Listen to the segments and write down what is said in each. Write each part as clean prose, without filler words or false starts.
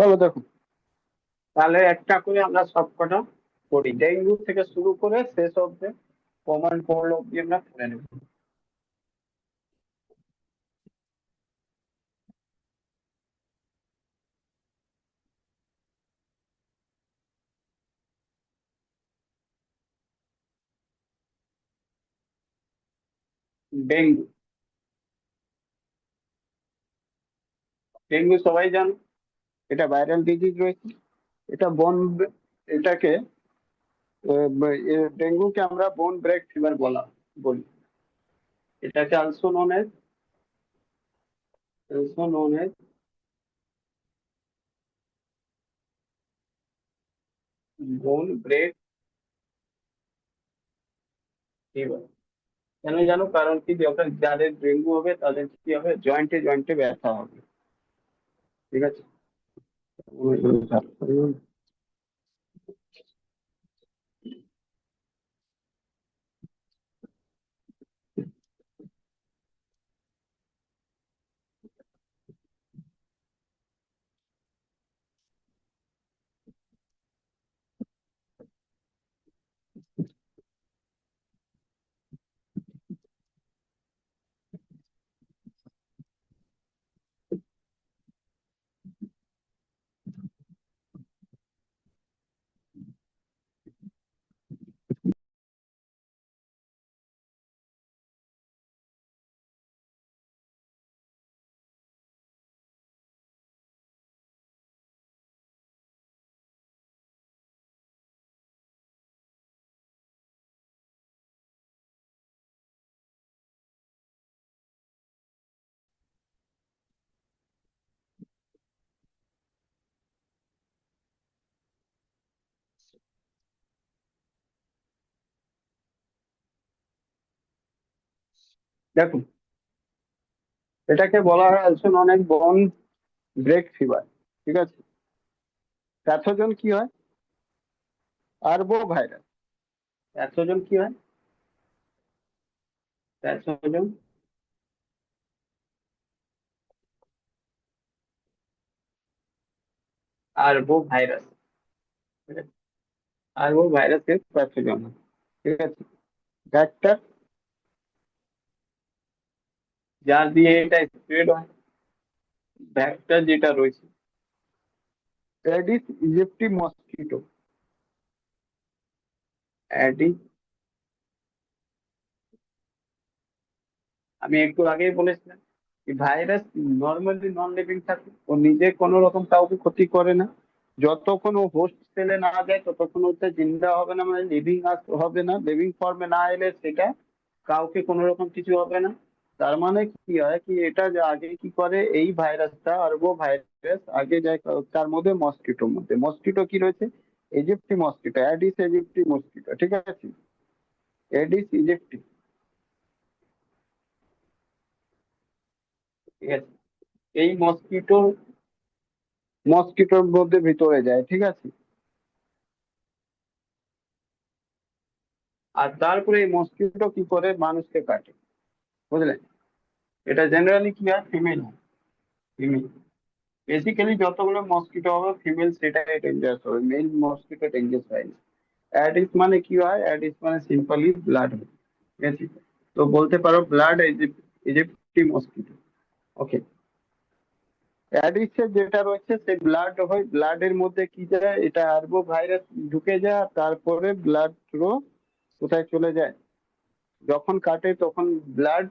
চলো দেখো, তাহলে একটা করে আমরা সবকটা পড়ি, ডেঙ্গু থেকে শুরু করে শেষ অব্দি, কমন কোল্ড অব্দি আমরা পড়ে নেব। ডেঙ্গু, ডেঙ্গু সবাই জানো, এটা ভাইরাল ডিজিজ রয়েছে। এটা এটাকে ডেঙ্গুকে আমরা বোন ব্রেক ফিভার বলি। এটাকে অলসো নোন এজ বোন ব্রেক ফিভার। কেন জানো? কারণ কি, যখন যাদের ডেঙ্গু হবে তাদের কি হবে, জয়েন্টে জয়েন্টে ব্যথা হবে। ঠিক আছে। দেখো, এটাকে বলা হয় অলসো অনেক বোন ব্রেক ফিভার। ঠিক আছে। প্যাথোজেন কি হয়? আরবো ভাইরাস। প্যাথোজেন কি হয়? Pathogen arbovirus. ঠিক আছে। আরবো ভাইরাসের প্যাথোজেন হয়। ঠিক আছে। ভেক্টর, যার দিয়ে এটা স্প্রেড হয়, ভেক্টর যেটা রয়েছে, অ্যাডিস ইজিপ্টি মসকিটো। অ্যাডিস, আমি একটু আগেই বলেছিলাম, ভাইরাস নর্মালি নন লিভিং থাকে, ও নিজে কোনো রকম কাউকে ক্ষতি করে না। যতক্ষণ ও হোস্ট সেলে না যায় ততক্ষণ হচ্ছে জিন্দা হবে না, মানে লিভিং হবে না, লিভিং ফর্মে না এলে সেটা কাউকে কোনো রকম কিছু হবে না। তার মানে কি হয় কি, এটা যে আগে কি করে, এই ভাইরাসটা আরবো ভাইরাস আগে যায় তার মধ্যে মস্কিটোর মধ্যে। মস্কিটো কি রয়েছে? Aegypti mosquito, aedes aegypti mosquito. ঠিক আছে। Aedes aegypti. ঠিক আছে। এই মস্কিটোর মধ্যে ভিতরে যায়। ঠিক আছে। আর তারপরে এই মস্কিটো কি করে মানুষকে কাটে, বুঝলেন? এটা জেনারেলি কি হয়, ফিমেল হয়। ফিমেল, বেসিক্যালি যতগুলো মস্কিটো হবে ফিমেল সেটাই ডেঞ্জারাস হবে, মেল মস্কিটো ডেঞ্জারাস হয় না। অ্যাডিস মানে কি হয়? অ্যাডিস মানে সিম্পলি ব্লাড হয়। ঠিক আছে। তো বলতে পারো ব্লাড ইজিপ্টি মস্কিটো। ওকে। অ্যাডিসের যেটা রয়েছে সেই ব্লাড হয়, ব্লাডের মধ্যে কি যায়, এটা আরবো ভাইরাস ঢুকে যায়, আর তারপরে ব্লাড থ্রো কোথায় চলে যায়, যখন কাটে তখন ব্লাড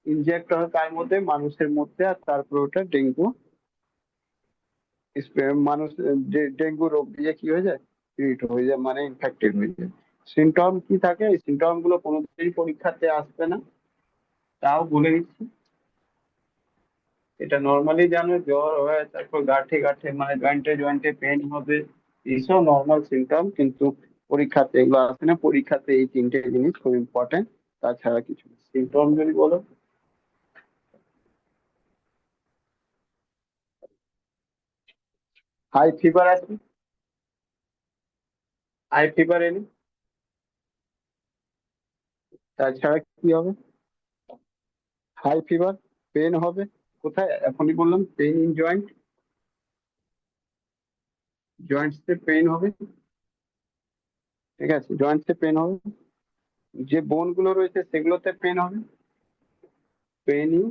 ইনজেক্ট হয় তার মধ্যে, মানুষের মধ্যে, আর তারপরে ওটা ডেঙ্গু মানুষ ডেঙ্গু রোগ দিয়ে কি হয়ে যায়, ট্রিট হয়ে যায়, মানে ইনফেক্টেড হয়ে যায়। সিমটম কি থাকে? এই সিমটম গুলো কোনোদিনই পরীক্ষাতে আসবে না, তাও বলে দিচ্ছি। এটা নর্মালি জানো, জ্বর হয়, তারপর গাঁঠে গাঁঠে মানে জয়েন্টে জয়েন্টে পেন হবে, এইসব নর্মাল সিমটম, কিন্তু পরীক্ষাতে এগুলো আসে না। পরীক্ষাতে এই তিনটে জিনিস খুব ইম্পর্টেন্ট, তাছাড়া কিছু সিমটম যদি বলো, হাই ফিভার আছে, হাই ফিভার এলে, তাছাড়া কি হবে? হাই ফিভার, পেন হবে। কোথায়? এখনই বললাম, পেন ইন জয়েন্ট। জয়েন্টসে পেন হবে, ঠিক আছে, জয়েন্টসে পেন হবে, যে বোন গুলো রয়েছে সেগুলোতে পেন হবে, পেনই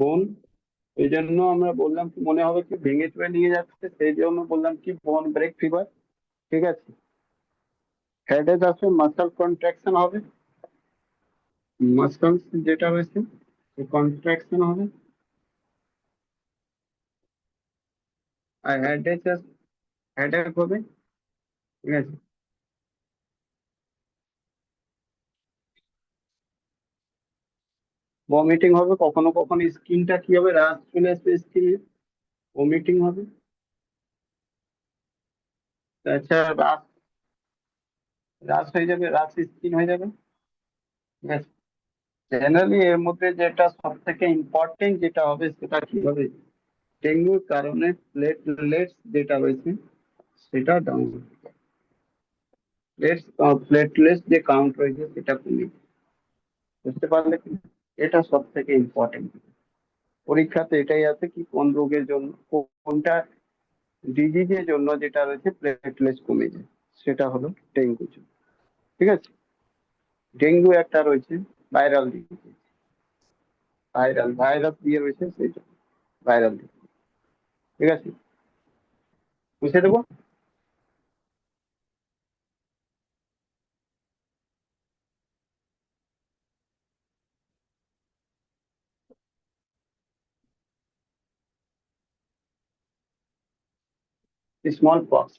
বোন। এই জন্য আমরা বললাম কি, মনে হবে কি ভেঙে চুরে নিয়ে যাচ্ছে, সেই জন্য বললাম কি বোন ব্রেক ফিভার। ঠিক আছে, হেডেক আসবে, মাসল কন্ট্রাকশন হবে, মাসলস যেটা রয়েছে কন্ট্রাকশন হবে, আর হেডেক হবে। ঠিক আছে, ভমিটিং হবে, কখনো কখনো স্কিনটা কি হবে, রাশ চলে আসবে স্কিনে, ভমিটিং হবে। তাছাড়া রাশ, রাশ হয়ে যাবে, রাশ স্কিন হয়ে যাবে। ঠিক আছে, জেনারেলি এর মধ্যে যেটা সব থেকে ইম্পর্টেন্ট যেটা হবে সেটা কি হবে, ডেঙ্গুর কারণে প্লেটলেটস যেটা রয়েছে সেটা ডাউন, প্লেটলেটস যে কাউন্ট রয়েছে সেটা কমে, বুঝতে পারলে কি? এটা সব থেকে ইম্পর্টেন্ট। পরীক্ষাতে এটাই আছে কি কোন রোগের জন্য, কোনটা ডিজিজের জন্য যেটা রয়েছে প্লেটলেটস কমে যায়, সেটা হলো ডেঙ্গু। ঠিক আছে, ডেঙ্গু একটা রয়েছে ভাইরাল ডিজিজ, ভাইরাল ভাইরাস দিয়ে রয়েছে সেই জন্য ভাইরাল ডিজিজ। ঠিক আছে, বুঝে দেবো। Small pox,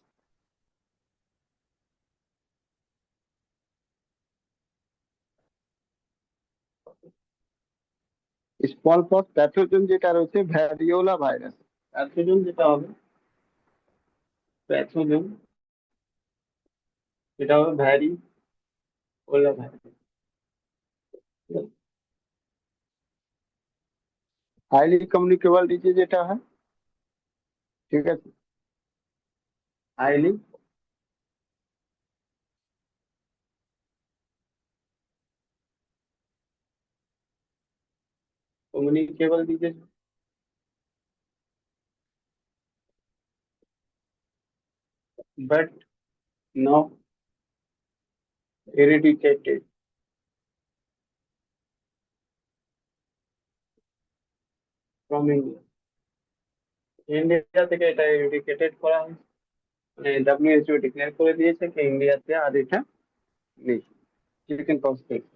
small pox pathogen যেটা রয়েছে ভ্যারিওলা ভাইরাস, প্যাথোজেন যেটা হবে, প্যাথোজেন যেটা হবে variola virus. Highly communicable disease যেটা হয়, ঠিক আছে, highly communicable disease, but not eradicated from India। India থেকে এটা এরিডিকেটেড করা হয়েছে, মানে WHO ডিক্লেয়ার করে দিয়েছে কি ইন্ডিয়াতে আর এটা নেই, চিকেন পক্স থেকে।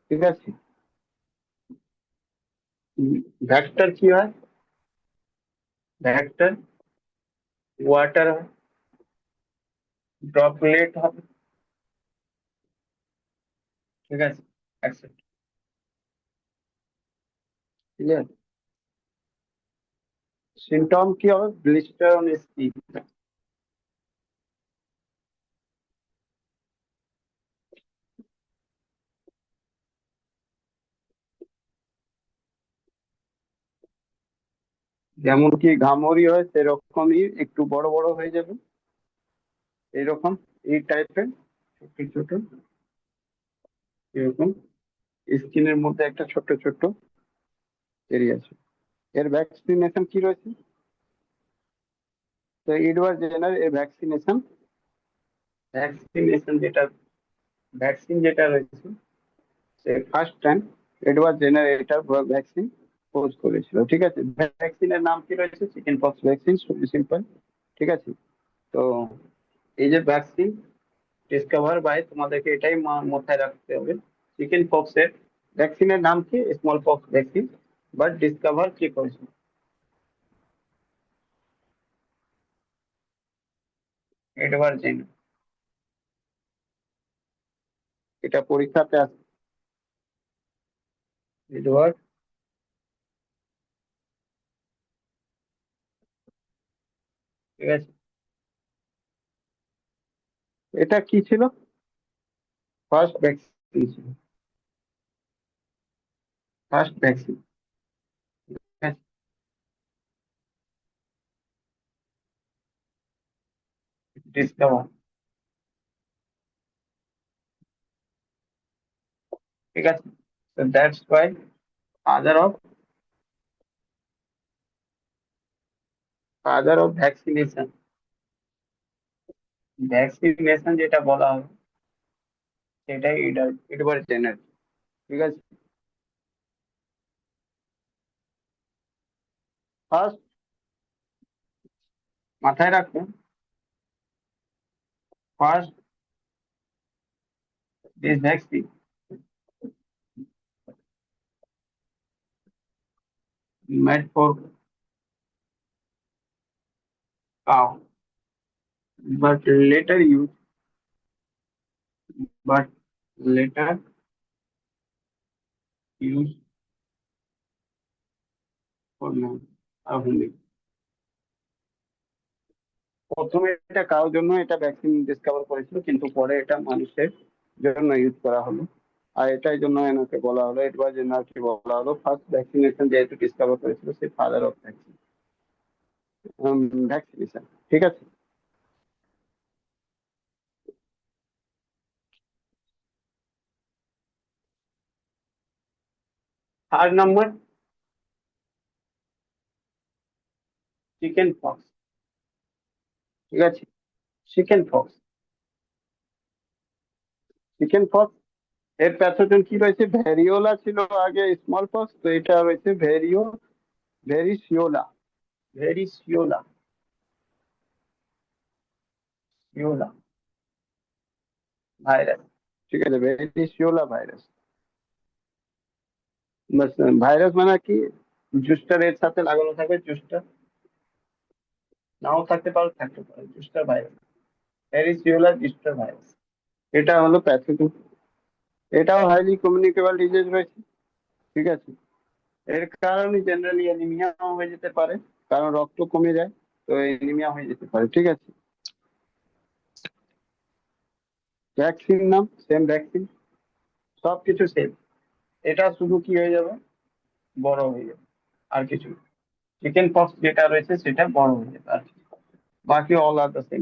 ঠিক আছে, ভ্যাক্টর কি হয়, ভ্যাক্টর ওয়াটার হয়, ড্রপলেট হবে। ঠিক আছে, অ্যাকসেপ্ট, ক্লিয়ার। সিমটম কি হবে, ব্লিস্টার অন স্কিন, যেমন কি ঘামরি হয় সেরকমই একটু বড় বড় হয়ে যাবে, এইরকম, এই টাইপের ছোট ছোট, এরকম স্কিনের মধ্যে একটা ছোট ছোট এরিয়া আছে। এর ভ্যাকসিনেশন কি রয়েছে, তো এডওয়ার্ড জেনার এর ভ্যাকসিনেশন, ভ্যাকসিনেশন যেটা, ভ্যাকসিন যেটা রয়েছে সে ফার্স্ট টাইম এডওয়ার্ড জেনার এটার ভ্যাকসিন খোঁজ করেছিল। ঠিক আছে, ভ্যাকসিনের নাম কি রয়েছে, চিকেন পক্স ভ্যাকসিন, খুবই সিম্পল। ঠিক আছে, তো এই যে ভ্যাকসিন ডিসকভার বাই, তোমাদেরকে এটাই মাথায় রাখতে হবে, চিকেন পক্স এর ভ্যাকসিনের নাম কি, small pox vaccine, but discover কি করেছে এডওয়ার্ড জেনার, এটা পরীক্ষাতে আসে, এডওয়ার্ড, ঠিক আছে। এটা কি ছিল, ফার্স্ট ভ্যাকসিন ছিল, ফার্স্ট ভ্যাকসিন। ডিসকভার, ঠিক আছে, so that's why other of father of vaccination, vaccination যেটা বলা হবে সেটাই এডওয়ার্ড জেনার। ঠিক আছে। ফার্স্ট, মাথায় রাখবেন, first this vaccine made for cow, but later used, but later used for man or human। প্রথমে এটা কারোর জন্য এটা ভ্যাকসিন ডিসকভার করেছিল, কিন্তু পরে এটা মানুষের জন্য ইউজ করা হলো। আর এটাই জন্য এনাকে বলা হলো, এডওয়ার্ড জেনারকে বলা হলো ফার্স্ট ভ্যাকসিনেশন, যেহেতু ডিসকভার করেছিল সে ফাদার অফ ভ্যাকসিনেশন। ঠিক আছে। Third number, chicken pox. ঠিক আছে। চিকেন পক্স, চিকেন পক্স এর প্যাথোজেন কি রয়েছে? ভ্যারিওলা ছিল আগে, স্মল পক্স, তো এটা রয়েছে ভেরিসিওলা, ভেরিসিওলা, সিওলা ভাইরাস। ঠিক আছে, ভেরিসিওলা ভাইরাস। ভাইরাস মানে কি? জুস্টার এর সাথে লাগানো থাকবে, জুস্টার নাও থাকতে পারে, থাকতে পারে, জুস্টার ভাইরাস, ভেরিসিওলা জুস্টার ভাইরাস। এটা হলো প্যাথোজেন। এটাও হাইলি কমিউনিকেবল ডিজিজ রয়েছে। ঠিক আছে। এর কারণে জেনারেলি অ্যানিমিয়া হয়ে যেতে পারে, কারণ রক্ত কমে যায়, তো অ্যানিমিয়া হয়ে যেতে পারে। ঠিক আছে। ভ্যাকসিন নাম সেম, ভ্যাকসিন সবকিছু সেম। এটা শুধু কি হয়ে যাবে, বড় হয়ে যাবে, আর কিছু। চিকেন পক্স যেটা রয়েছে সেটা বড় হয়ে যাবে, আর কিছু। বাকি অল আর দ্য সেম,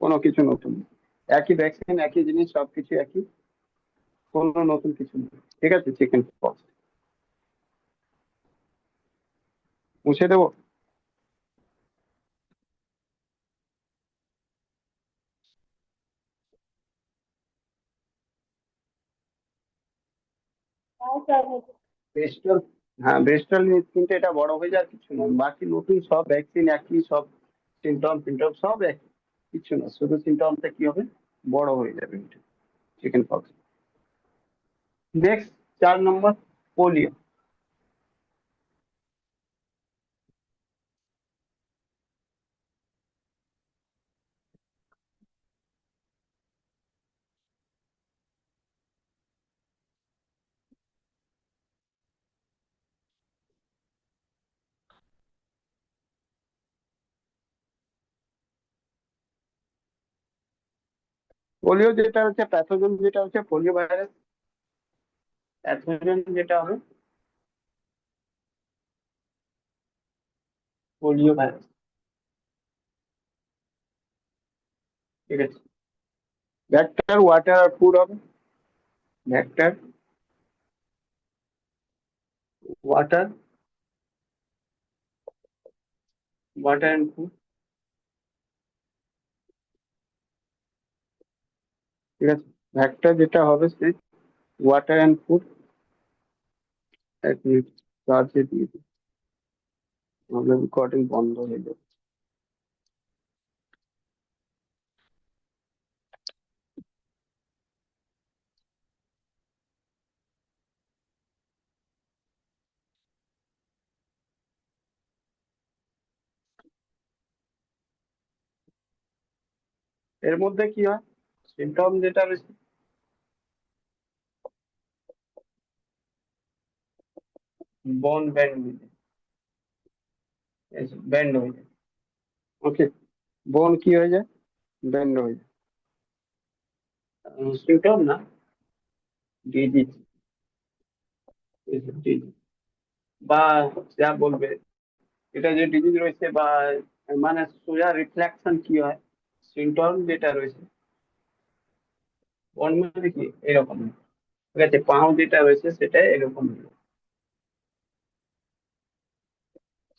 কোনো কিছু নতুন নেই। একই ভ্যাকসিন, একই জিনিস, সবকিছু একই, কোনো নতুন কিছু নেই। ঠিক আছে। চিকেন পক্স মুছে দেবো। বেস্টল, হ্যাঁ বেস্টল কিন্তু এটা বড় হয়ে যায়, কিছু না। বাকি নতুন সব ভ্যাকসিন একই, সব সিমটম টিমটম সব একই, কিছু না, শুধু সিমটমটা কি হবে, বড় হয়ে যাবে চিকেন পক্স। নেক্সট, 4 নম্বর, পোলিও। পোলিও যেটা হচ্ছে প্যাথোজেন, যেটা হচ্ছে পোলিও ভাইরাস, প্যাথোজেন যেটা হবে পোলিও ভাইরাস। ঠিক আছে। ভেক্টর, ওয়াটার আর ফুড হবে। Vector, water, water and food. ঠিক আছে। ভেক্টর যেটা হবে সে ওয়াটার অ্যান্ড ফুড। এক মিনিট, চার্জে দিয়ে দিই, আমাদের রেকর্ডিং বন্ধ হয়ে যাবে। এর মধ্যে কি হয়, সিমটম যেটা রয়েছে, বোন ব্যান্ড হয়ে যায়, ব্যান্ড হয়ে যায়। ওকে, বোন কি হয়ে যায়, ব্যান্ড হয়ে যায়। সিমটম না, ডিজিজ, ডিজিজ বা যা বলবে, এটা যে ডিজিজ রয়েছে বা মানে সোজা রিফ্লেকশন কি হয়, সিমটম যেটা রয়েছে, বোন মানে কি এরকম। ঠিক আছে, পাও যেটা রয়েছে সেটা এরকম।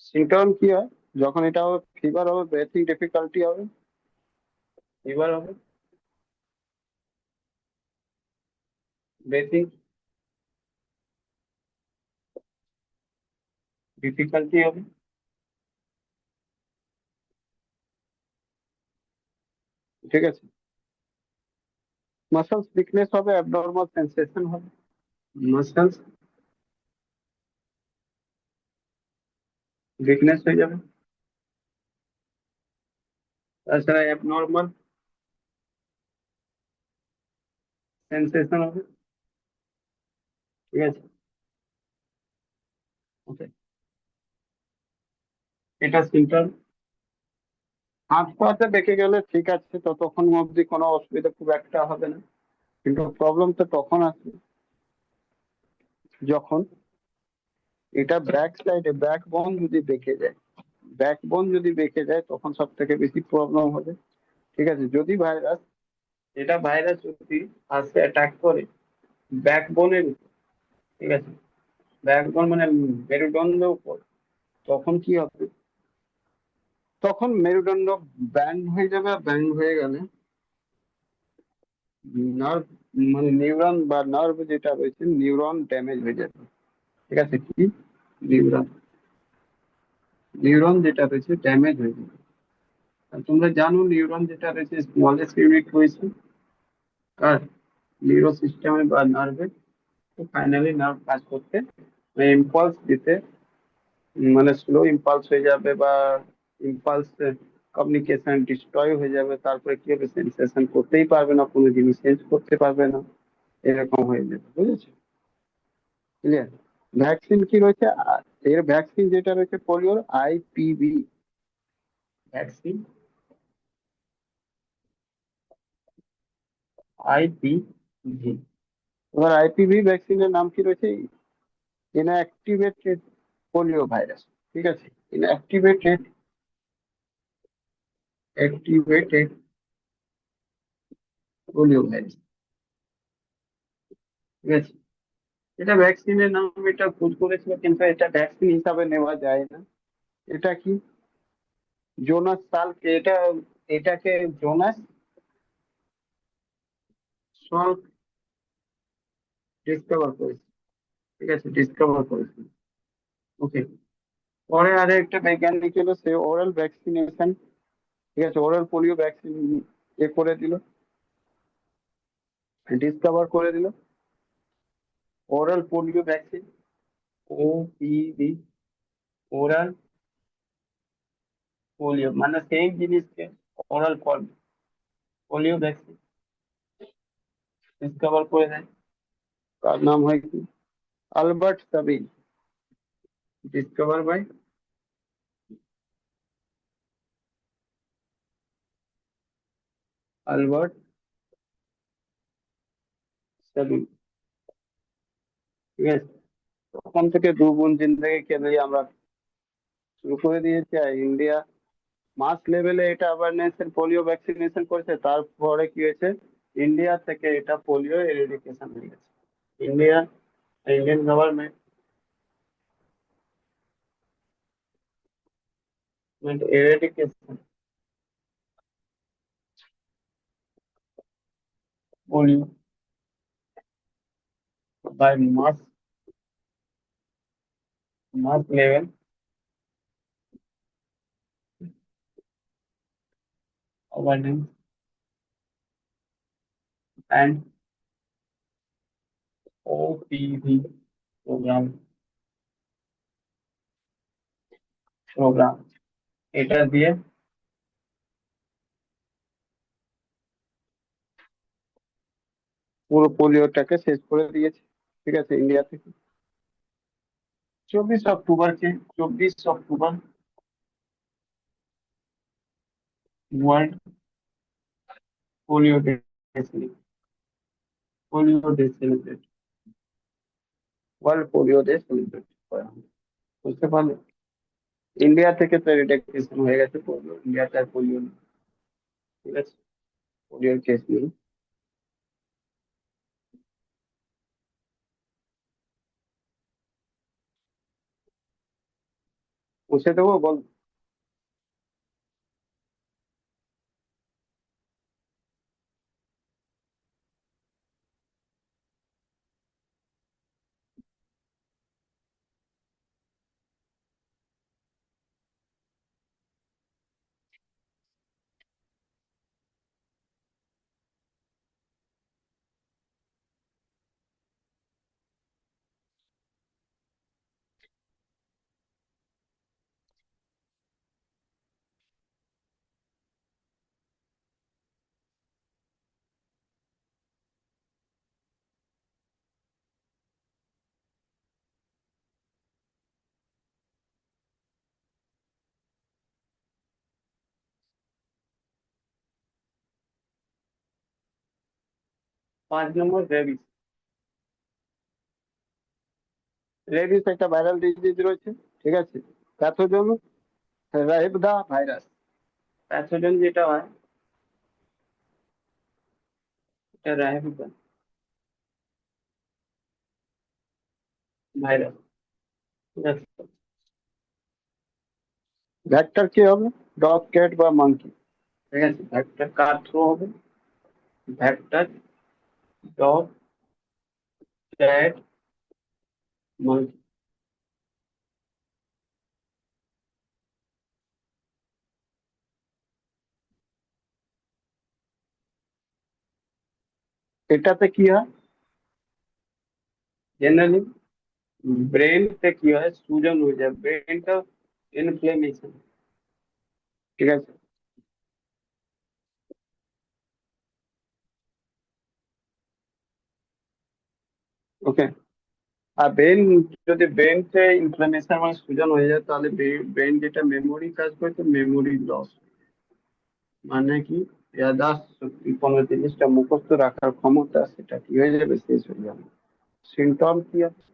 সিমটম কি হয়, যখন এটা হবে ফিভার হবে, ব্রেথিং ডিফিকাল্টি হবে, ফিভার হবে, ব্রেথিং ডিফিকাল্টি হবে, ঠিক আছে। মাসলস উইকনেস হবে, অ্যাবনর্মাল সেন্সেশন হবে, মাসলস উইকনেস হয়ে যাবে, তাছাড়া অ্যাবনর্মাল সেন্সেশন হবে, ঠিক আছে। ওকে, এটা সিম্পটম। হাত পাতে বেঁকে গেলে ঠিক আছে, ততক্ষণ অবধি কোনো অসুবিধা খুব একটা হবে না, কিন্তু প্রবলেম তো তখন আসবে যখন এটা ব্যাক সাইডে ব্যাক বোন যদি বেঁকে যায়, ব্যাক বোন যদি বেঁকে যায় তখন সব থেকে বেশি প্রবলেম হবে, ঠিক আছে। যদি ভাইরাস, এটা ভাইরাস যদি আসে অ্যাটাক করে ব্যাকবোনের উপর, ঠিক আছে, ব্যাকবোন মানে মেরুদণ্ডের উপর, তখন কি হবে, তখন মেরুদণ্ড ব্যান্ড হয়ে যাবে, আর ব্যান্ড হয়ে গেলে নার্ভ, মানে নিউরন বা নার্ভ যেটা রয়েছে নিউরন ড্যামেজ হয়ে যাবে, ঠিক আছে। কি নিউরন, নিউরন যেটা রয়েছে ড্যামেজ হয়ে যাবে। আর তোমরা জানো নিউরন যেটা রয়েছে স্মলেস্ট ইউনিট রয়েছে আর নিউরো সিস্টেমে বা নার্ভে, তো ফাইনালি নার্ভ কাজ করতে ইম্পালস দিতে, মানে স্লো ইম্পালস হয়ে যাবে বা ইম্পালস কমিউনিকেশন ডিস্ট্রয় হয়ে যাবে, তারপরে কি হবে, সেন্সেশন করতেই পারবে না, কোনো জিনিস চেঞ্জ করতে পারবে না, এরকম হয়ে যাবে, বুঝেছো, ক্লিয়ার। ভ্যাকসিন কি রয়েছে, এর ভ্যাকসিন যেটা রয়েছে পোলিওর আইপিভি ভ্যাকসিন, আইপিভি। এবার আইপিভি ভ্যাকসিনের নাম কি রয়েছে, ইনঅ্যাক্টিভেটেড পোলিও ভাইরাস, ঠিক আছে। ইনঅ্যাক্টিভেটেড, অ্যাক্টিভেটেড পোলিও ভাইরাস, ঠিক আছে। এটা ভ্যাকসিনের নাম, এটা ভুল করেছিল, কিন্তু এটা ভ্যাকসিন হিসাবে নেওয়া যায় না। এটা কি, জোনাস সাল্ক, এটাকে জোনাস সাল্ক ডিসকভার করেছে, ঠিক আছে, ডিসকভার করেছে, ওকে। পরে আরে একটা বৈজ্ঞানিক ছিল, সে ওরাল ভ্যাকসিনেশন, ঠিক আছে, ওরাল পোলিও ভ্যাকসিন এ করে দিল, ডিসকভার করে দিল, oral polio vaccine, OPV, oral polio, মানে সেম জিনিসকে ওরাল পোলিও ভ্যাকসিন ডিসকভার করে দেয়। তার নাম হয় কি, Albert Sabin, discover by Albert Sabin, ঠিক আছে। তখন থেকে দু বোন জিন্দেগি কে লিয়ে আমরা শুরু করে দিয়েছি, আর ইন্ডিয়া মাস লেভেলে এটা অ্যাওয়ারনেস পোলিও ভ্যাকসিনেশন করেছে, তারপরে কি হয়েছে, ইন্ডিয়া থেকে এটা পোলিও এরিডিকেশন হয়ে গেছে। India, Indian government eradication polio by mass level awareness and OPV programme, programme এটা দিয়ে পুরো পোলিওটাকে শেষ করে দিয়েছে, ঠিক আছে, ইন্ডিয়া থেকে। 24 October 24 October world polio day, polio day celebrate, world polio day celebrate করা হয়, বুঝতে পারলে। ইন্ডিয়া থেকে তো রিডাক্টেশন হয়ে গেছে পোলিও, ইন্ডিয়াতে আর পোলিও নেই, ঠিক আছে, পোলিওর কেস নেই। মুছে দেবো বল, 5 নম্বর রেবিস। রেবিস একটা ভাইরাল ডিজিজ রয়েছে, ঠিক আছে। Pathogen রাইবদা virus. প্যাথোজেন যেটা হয় এটা রাইবদা ভাইরাস, ঠিক আছে। ভেক্টর কি হবে? ডগ, ক্যাট বা মাংকি, ঠিক আছে। ভেক্টর কার থ্রু হবে? Vector dog, cat, monkey. এটাতে কি হয় জেনারেলি? ব্রেন তে কি হয়, সুজন হয়ে যায় ব্রেনটা, ইনফ্লেমেশন, ঠিক আছে। ওকে। আর ব্রেন, যদি ব্রেন তে ইনফ্লামেশন মানে সুজন হয়ে যায়, তাহলে ব্রেন যেটা মেমোরি কাজ করছে, মেমোরি লস। মানে কি, ইয়াদাস শক্তি, কোনো জিনিসটা মুখস্থ রাখার ক্ষমতা, সেটা কি হয়ে যাবে, শেষ হয়ে যাবে। সিমটম কি আছে?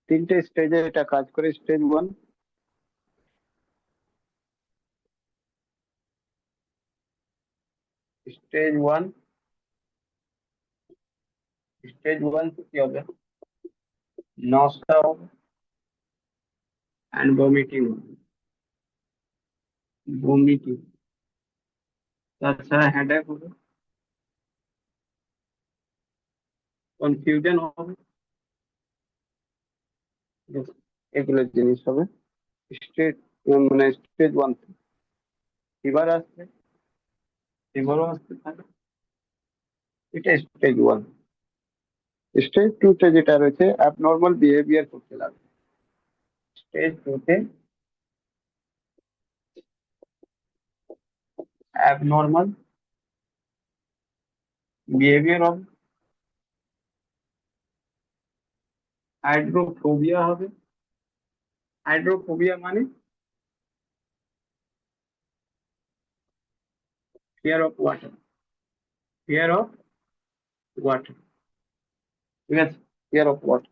তিনটে স্টেজে এটা কাজ করে। স্টেজ 1, স্টেজ 1, স্টেজ 1 কি হবে? নস্টা হবে অ্যান্ড ভমিটিং, ভমিটিং। তাছাড়া হেডেক হবে, কনফিউশন হবে, এগুলো জিনিস হবে। স্টেজ মানে স্টেজ 1 ফিভার আসবে, ফিভারও আসতে পারে, এটা স্টেজ 1। স্টেজ 2 তে যেটা রয়েছে, অ্যাবনর্মাল বিহেভিয়ার করতে লাগবে। স্টেজ 2 তে অ্যাবনর্মাল বিহেভিয়ার হবে, হাইড্রোফোবিয়া হবে। হাইড্রোফোবিয়া মানে fear of water, fear of water, ঠিক আছে। Fear of water.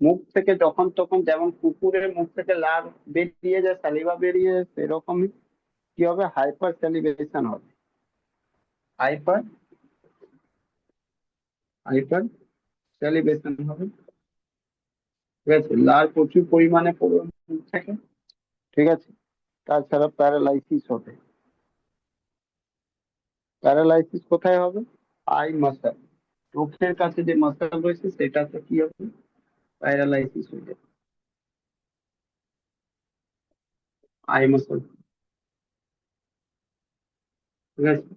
মুখ থেকে যখন তখন, যেমন কুকুরের মুখ থেকে লার বেরিয়ে যায়, সালিভা বেরিয়ে যায়, সেরকমই কি হবে, হাইপার স্যালিভেশন হবে। হাইপার হাইপার স্যালিভেশন হবে, ঠিক আছে। লার প্রচুর পরিমাণে পড়বে মুখ থেকে, ঠিক আছে। তাছাড়া প্যারালাইসিস হবে। প্যারালাইসিস কোথায় হবে? আই মাসল, চোখের কাছে যে মাসল রয়েছে সেটাতে কি হবে, প্যারালাইসিস হয়ে যাবে, আই মাসল, ঠিক আছে।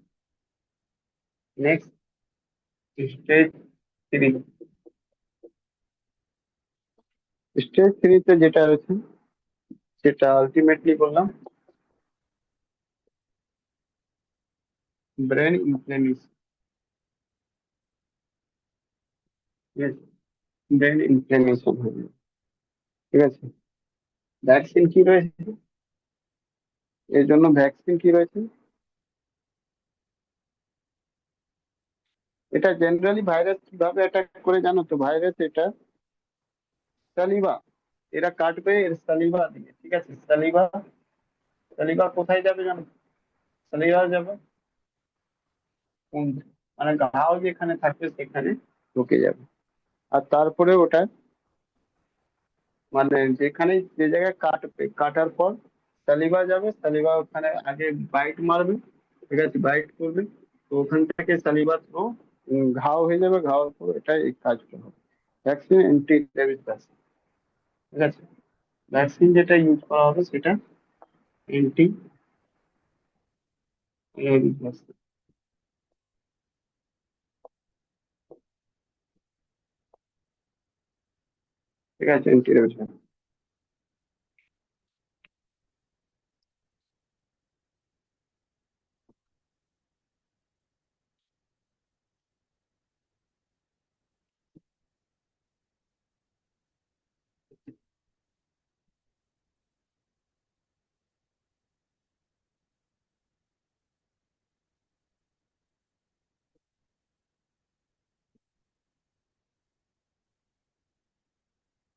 Next, stage 3। স্টেজ 3 তে যেটা রয়েছে, সেটা আলটিমেটলি বললাম, ব্রেন ইনফ্লেমেশন, ঠিক আছে। ব্রেন ইনফ্লেমেশন হবে, ঠিক আছে। ভ্যাকসিন কি রয়েছে এর জন্য? ভ্যাকসিন কি রয়েছে? এটা জেনারেলি ভাইরাস কিভাবে অ্যাটাক করে জানো তো? ভাইরাস এটা সালিভা, এরা কাটবে এর সালিভা দিয়ে, ঠিক আছে। সালিভা, সালিভা কোথায় যাবে জানো? সালিভা যাবে মানে ঘাও যেখানে থাকবে সেখানে ঢুকে যাবে। আর তারপরে ওটা মানে যেখানে, যে জায়গায় কাটবে, কাটার পর সালিভা যাবে, সালিভা ওখানে আগে বাইট মারবে, ঠিক আছে, বাইট করবে। তো ওখান থেকে সালিভা থ্রো ঘাও হয়ে যাবে, ঘাওয়ার পর এটাই এই কাজটা হবে। ভ্যাকসিন অ্যান্টি রেবিস ভ্যাকসিন, ঠিক আছে। ভ্যাকসিন যেটা ইউজ করা হবে সেটা অ্যান্টি রেবিস ভ্যাকসিন, ঠিক আছে, অ্যান্টি রেবিস ভ্যাকসিন।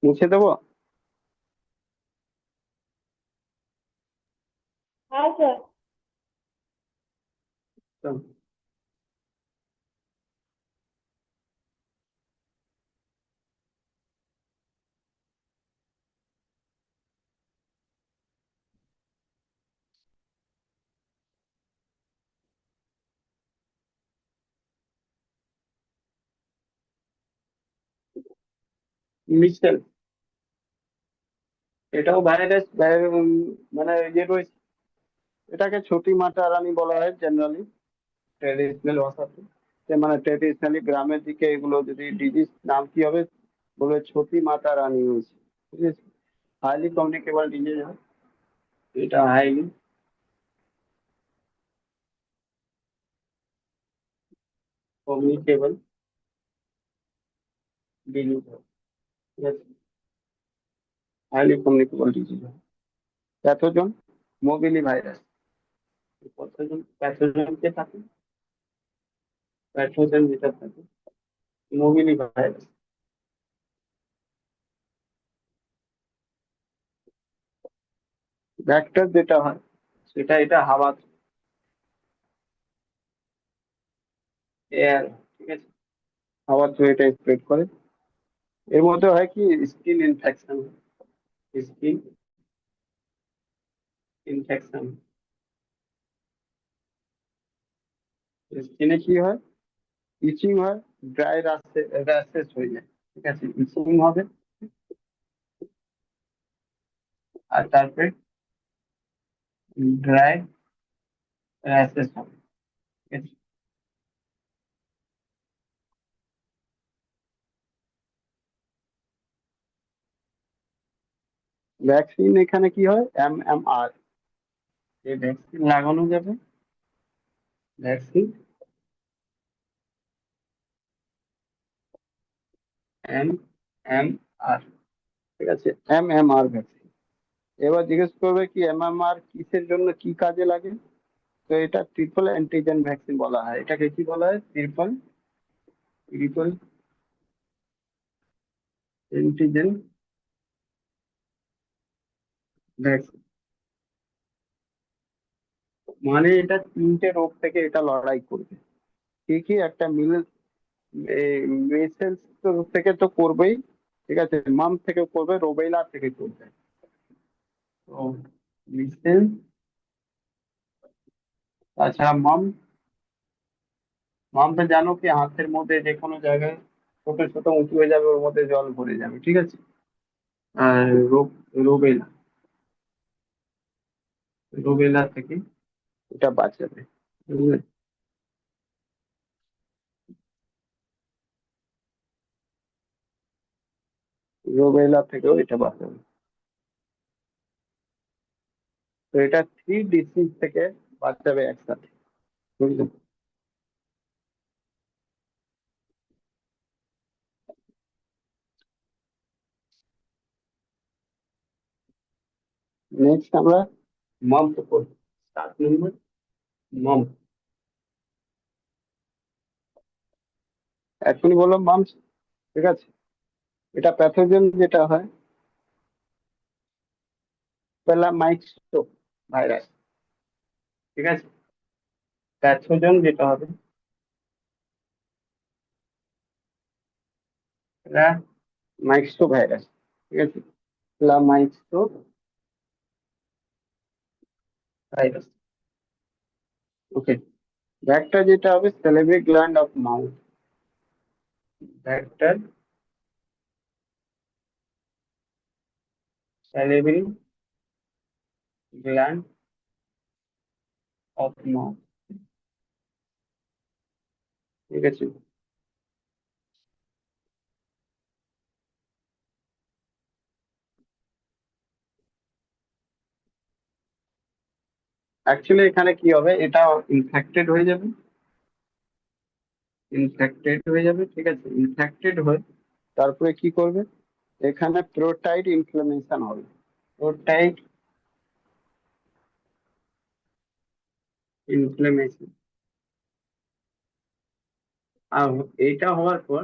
মুছে দেবো? হ্যাঁ স্যার। মিশেল, এটাও ভাইরাস, মানে ইয়ে রয়েছে। এটাকে ছোটি মাটা রানী বলা হয় জেনারেলি ট্রেডিশনাল ভাষাতে। মানে ট্রেডিশনালি গ্রামের দিকে এগুলো যদি ডিজিজ নাম কি হবে, বলবে ছোটি মাতা রানী হয়েছে। ঠিক আছে, হাইলি কমিউনিকেবল ডিজিজ হয় এটা, হাইলি কমিউনিকেবল ডিজিজ হয়। ঠিক আছে, হাইলি কমিউনিকেবল ডিজিজ হয়। প্যাথোজন, মোবিলি ভাইরাস। কতজন প্যাথোজনকে থাকে? প্যাথোজেন যেটা থাকে মোবিলি ভাইরাস। ভেক্টর যেটা হয় সেটা এটা হাওয়া, এয়ার। ঠিক আছে, হাওয়া থ্রু এটা স্প্রেড করে। এর মধ্যে হয় কি, স্কিন ইনফেকশন, স্কিন ইনফেকশন। স্কিনে কি হয়, ইচিং হয়, ড্রাই র্যাশেস হয়ে যায়। ঠিক আছে, ইচিং হবে আর তারপরে ড্রাই র্যাশেস হবে। ঠিক আছে, ভ্যাকসিন এখানে কি হয়, MMR, এই ভ্যাকসিন লাগানো যাবে। ভ্যাকসিন MMR, ঠিক আছে, MMR ভ্যাকসিন। এবার জিজ্ঞেস করবে কি MMR কিসের জন্য, কি কাজে লাগে। তো এটা ট্রিপল অ্যান্টিজেন ভ্যাকসিন বলা হয়। এটাকে কি বলা হয়, ট্রিপল ট্রিপল অ্যান্টিজেন ভ্যাকসিন। মানে এটা তিনটে রোগ থেকে এটা লড়াই করবে। কি কি, একটা মেসেলস থেকে তো করবেই। ঠিক আছে, মাম থেকে করবে, রোবেলা থেকে করবে। তো মিসেলস, তাছাড়া মাম। মামটা জানো কি, হাতের মধ্যে যে কোনো জায়গায় ছোট ছোট উঁচু হয়ে যাবে, ওর মধ্যে জল ভরে যাবে। ঠিক আছে, আর রোবেলা, রোবেলা থেকে এটা বাঁচাবে। বুঝলে? রোবেলা থেকেও এটা বাঁচাবে। তো এটা থ্রি ডিসিজ থেকে বাঁচাবে একসাথে। বুঝলে? নেক্সট আমরা মাম্প করবো। 7 নম্বর, মাম্প। এখনই বললাম মাম্প। ঠিক আছে, এটা প্যাথোজেন যেটা হয়, প্যালামাইক্সো ভাইরাস। ঠিক আছে, প্যাথোজেন যেটা হবে প্যালামাইক্সো ভাইরাস। ঠিক আছে, প্যালামাইক্সো ভাইরাস। ওকে, ভেক্টর যেটা হবে salivary gland of mouth. Vector salivary gland of mouth. ঠিক আছে, অ্যাকচুয়ালি এখানে কি হবে, এটা ইনফেক্টেড হয়ে যাবে। ইনফেক্টেড হয়ে যাবে, ঠিক আছে, ইনফেক্টেড হয়ে তারপরে কি করবে, এখানে প্রোটাইড ইনফ্লামেশন হবে। প্রোটাইড ইনফ্লামেশন। আর এইটা হওয়ার পর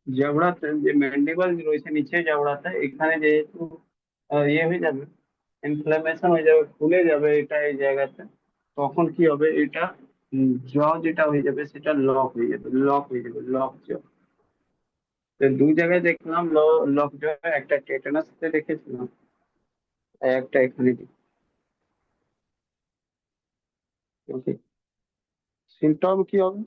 জাবড়াতে যে ম্যান্ডিবল রয়েছে নিচে জাবড়াতে, এখানে যেহেতু ইয়ে হয়ে যাবে, ইনফ্লামেশন হয়ে যাবে, ফুলে যাবে এটা এই জায়গাতে, তখন কি হবে এটা, জ যেটা হয়ে যাবে সেটা লক হয়ে যাবে, লক হয়ে যাবে, লক জ। তো দুই জায়গায় দেখলাম লক জ, একটা টেটানাসতে দেখেছিলাম, আর একটা এখানে। ওকে, সিমটম কি হবে?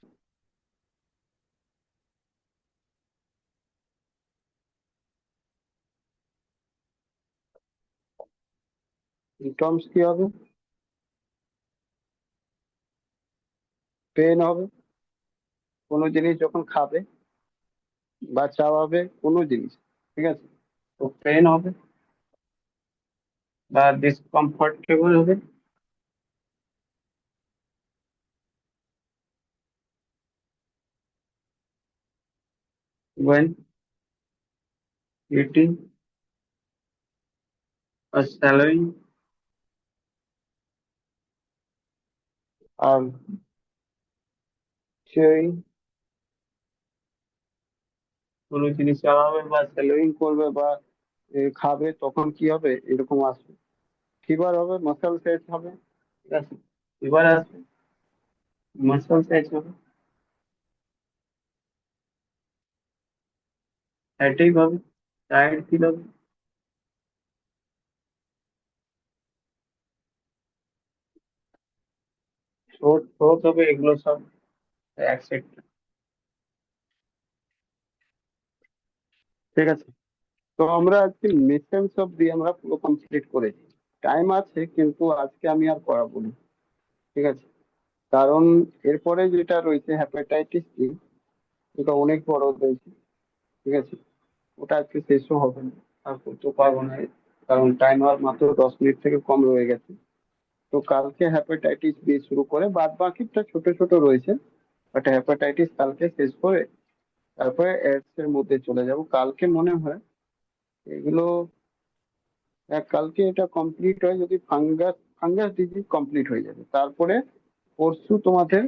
সিমটমস কি হবে? পেন হবে, কোনো জিনিস যখন খাবে বা চাবাবে কোনো জিনিস, ঠিক আছে, তো পেন হবে বা ডিসকমফর্টেবল হবে। when eating or swallowing or chewing, কোনো জিনিস চাবাবে বা স্যালোইং করবে বা খাবে, তখন কি হবে এরকম আসবে, ফিভার হবে, মাসেল সেট হবে, ঠিক আছে, ফিভার আসবে, মাসেল সেট হবে, হ্যাটেক হবে, টায়ার্ড ফিল হবে, শোট শোট হবে, এগুলো সব একসেপ্ট। ঠিক আছে, তো আমরা আজকে মিশন সব দিয়ে আমরা পুরো কমপ্লিট করেছি। টাইম আছে কিন্তু আজকে আমি আর করাবো না, ঠিক আছে, কারণ এরপরে যেটা রয়েছে হ্যাপাটাইটিস সি, এটা অনেক বড় রয়েছে, ঠিক আছে, ওটা আজকে শেষও হবে না, আর করতে পারবো না, কারণ টাইম আর মাত্র 10 মিনিট থেকে কম রয়ে গেছে। তো কালকে হ্যাপাটাইটিস বি শুরু করে, বাদ বাকিটা ছোট ছোট রয়েছে, বাট হ্যাপাটাইটিস কালকে শেষ করে তারপরে এডস এর মধ্যে চলে যাব কালকে মনে হয়। এগুলো কালকে এটা কমপ্লিট হয়, যদি ফাঙ্গাস ফাঙ্গাস ডিজিজ কমপ্লিট হয়ে যাবে, তারপরে পরশু তোমাদের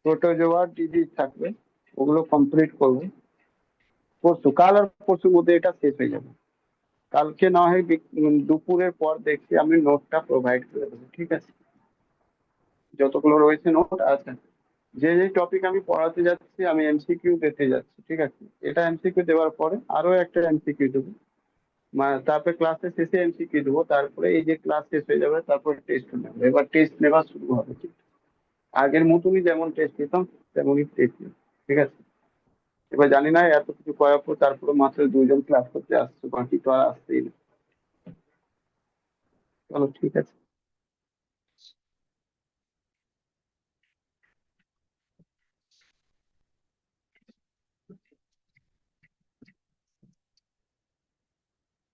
প্রোটোজোয়ার ডিজিজ থাকবে, ওগুলো কমপ্লিট করবে পরশু, কাল আর পরশুর মধ্যে এটা শেষ হয়ে যাবে। কালকে না হয় দুপুরের পর দেখছি আমি নোটটা প্রোভাইড করে দেবো, ঠিক আছে, যতগুলো রয়েছে নোট আছে, যে যে টপিক আমি পড়াতে যাচ্ছি আমি এমসিকিউ দিতে যাচ্ছি, ঠিক আছে, এটা এমসিকিউ দেওয়ার পরে আরো একটা এমসিকিউ দেবো, তারপরে ক্লাসের শেষে এমসিকিউ দেবো, তারপরে এই যে ক্লাস শেষ হয়ে যাবে তারপরে টেস্ট নেবো, এবার টেস্ট নেওয়া শুরু হবে, ঠিক আছে? আগের মতনই যেমন টেস্ট নিতাম তেমনই টেস্ট নেব, ঠিক আছে। এবার জানি না এত কিছু করার পর তারপরে মাত্র 2 জন ক্লাস করতে আসছে, বাকি তো আর আসছেই না। চলো ঠিক আছে।